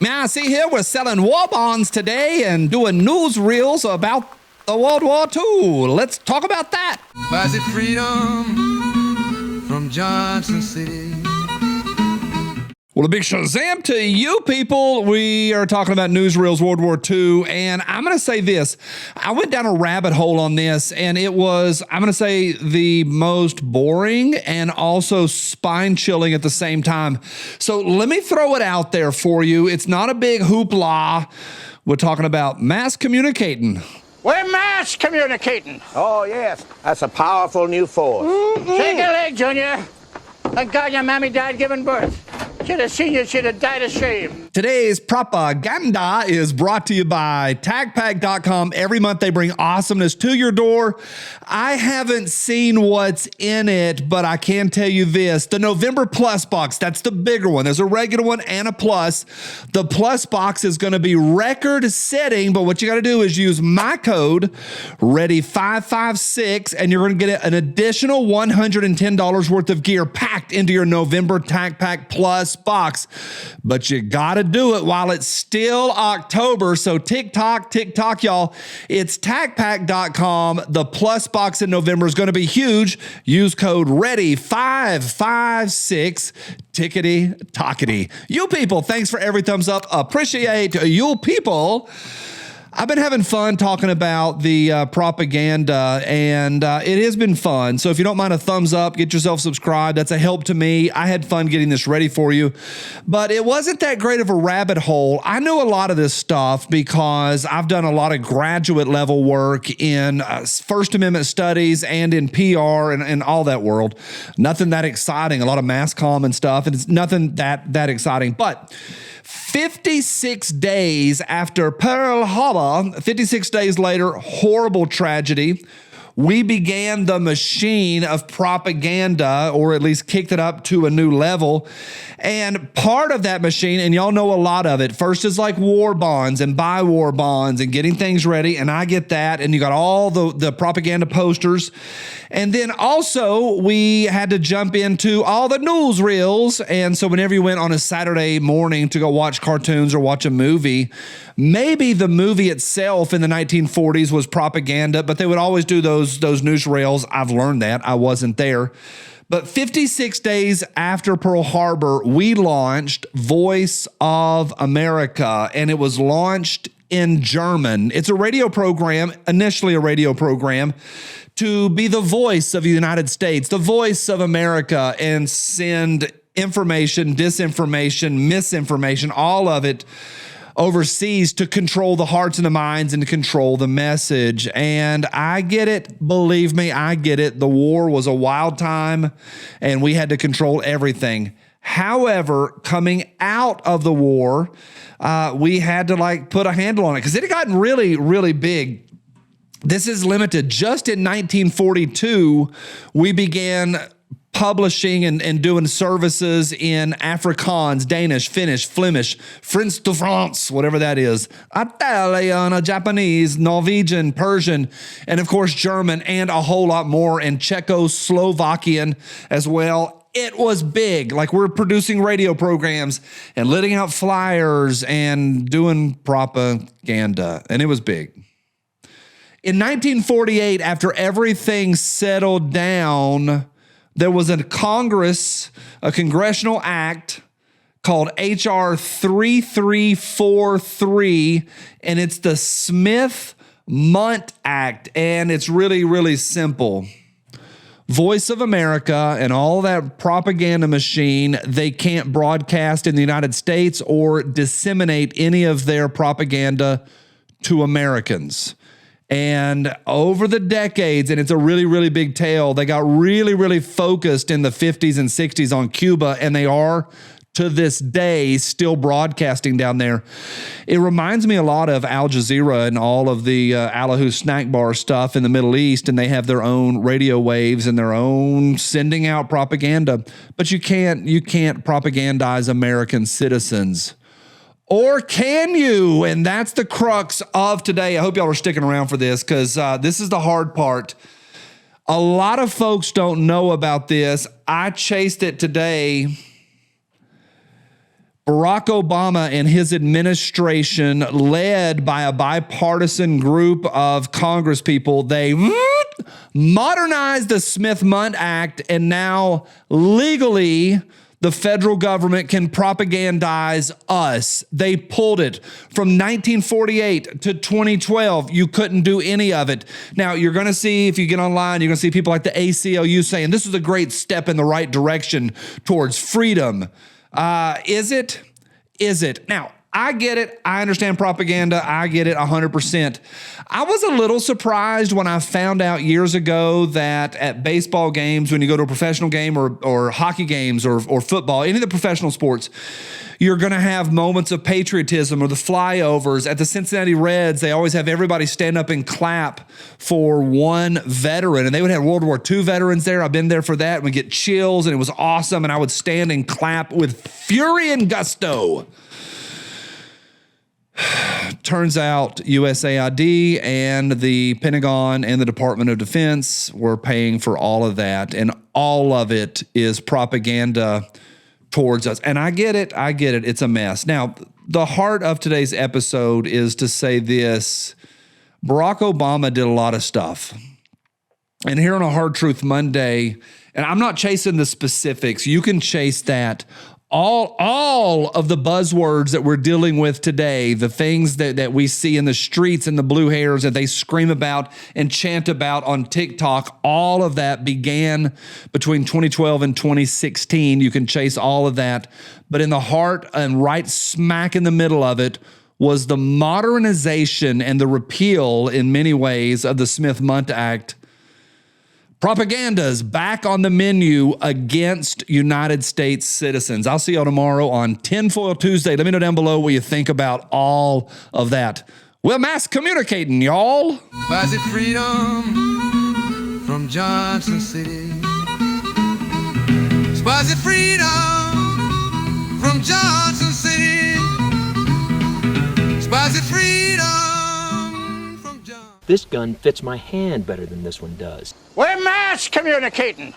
Now, see here, we're selling war bonds today and doing newsreels about the World War II. Let's talk about that. Buys it freedom from Johnson City. Well, a big shazam to you people. We are talking about newsreels, World War II, and I'm going to say this. I went down a rabbit hole on this, and it was, I'm going to say, the most boring and also spine-chilling at the same time. So let me throw it out there for you. It's not a big hoopla. We're talking about mass communicating. We're mass communicating. Oh, yes. That's a powerful new force. Shake a leg, Junior. Thank God your mommy died giving birth. Should have seen you, should have died of shame. Today's propaganda is brought to you by TAC-PAC.com. Every month they bring awesomeness to your door. I haven't seen what's in it, but I can tell you this. The November Plus box, that's the bigger one. There's a regular one and a Plus. The Plus box is going to be record-setting, but what you got to do is use my code, READY556, and you're going to get an additional $110 worth of gear packed into your November TAC-PAC Plus box, but you gotta do it while it's still October. So TikTok, y'all. It's TACPack.com. The Plus box in November is going to be huge. Use code READY556. Tickety tockety. You people, thanks for every thumbs up. Appreciate you people. I've been having fun talking about the propaganda, and it has been fun. So if you don't mind a thumbs up, get yourself subscribed. That's a help to me. I had fun getting this ready for you, but it wasn't that great of a rabbit hole. I know a lot of this stuff because I've done a lot of graduate level work in First Amendment studies and in PR and all that world. Nothing that exciting, a lot of mass comm and stuff, and it's nothing that exciting, but 56 days after Pearl Harbor, 56 days later, horrible tragedy, we began the machine of propaganda, or at least kicked it up to a new level. And part of that machine, and y'all know a lot of it, first is like war bonds and buy war bonds and getting things ready, and I get that, and you got all the propaganda posters. And then also we had to jump into all the newsreels, and so whenever you went on a Saturday morning to go watch cartoons or watch a movie, maybe the movie itself in the 1940s was propaganda, but they would always do those newsreels. I've learned that. I wasn't there. But 56 days after Pearl Harbor, we launched Voice of America, and it was launched in German. It's a radio program, initially a radio program, to be the voice of the United States, the voice of America, and send information, disinformation, misinformation, all of it overseas to control the hearts and the minds and to control the message. And I get it. Believe me, I get it. The war was a wild time and we had to control everything. However, coming out of the war, we had to put a handle on it because it had gotten really, really big. This is limited. Just in 1942, we began publishing and doing services in Afrikaans, Danish, Finnish, Flemish, French de France, whatever that is, Italian, Japanese, Norwegian, Persian, and of course German, and a whole lot more, and Czechoslovakian as well. It was big. We're producing radio programs and letting out flyers and doing propaganda, and it was big. In 1948, after everything settled down, there was a congressional act called H.R. 3343, and it's the Smith-Mundt Act, and it's really, really simple. Voice of America and all that propaganda machine, they can't broadcast in the United States or disseminate any of their propaganda to Americans. And over the decades, and it's a really, really big tale, they got really, really focused in the 50s and 60s on Cuba, and they are, to this day, still broadcasting down there. It reminds me a lot of Al Jazeera and all of the Allahu snack bar stuff in the Middle East, and they have their own radio waves and their own sending out propaganda. But you can't propagandize American citizens. Or can you? And that's the crux of today. I hope y'all are sticking around for this because this is the hard part. A lot of folks don't know about this. I chased it today. Barack Obama and his administration, led by a bipartisan group of Congress people, they modernized the Smith-Mundt Act, and now legally the federal government can propagandize us. They pulled it from 1948 to 2012. You couldn't do any of it. Now, you're going to see, if you get online, you're going to see people like the ACLU saying this is a great step in the right direction towards freedom. Is it? Is it? Now, I get it. I understand propaganda. I get it 100%. I was a little surprised when I found out years ago that at baseball games, when you go to a professional game or hockey games or football, any of the professional sports, you're going to have moments of patriotism or the flyovers. At the Cincinnati Reds, they always have everybody stand up and clap for one veteran. And they would have World War II veterans there. I've been there for that. We get chills, and it was awesome. And I would stand and clap with fury and gusto. Turns out USAID and the Pentagon and the Department of Defense were paying for all of that, and all of it is propaganda towards us. And I get it. I get it. It's a mess. Now, the heart of today's episode is to say this. Barack Obama did a lot of stuff. And here on a Hard Truth Monday, and I'm not chasing the specifics. You can chase that. All of the buzzwords that we're dealing with today, the things that we see in the streets and the blue hairs that they scream about and chant about on TikTok, all of that began between 2012 and 2016. You can chase all of that. But in the heart and right smack in the middle of it was the modernization and the repeal in many ways of the Smith-Mundt Act. Propaganda's back on the menu against United States citizens. I'll see y'all tomorrow on Tinfoil Tuesday. Let me know down below what you think about all of that. We're mass communicating, y'all. Was it freedom from Johnson City? Was it freedom from Johnson City? Was it freedom from Johnson? This gun fits my hand better than this one does. We're mass communicating.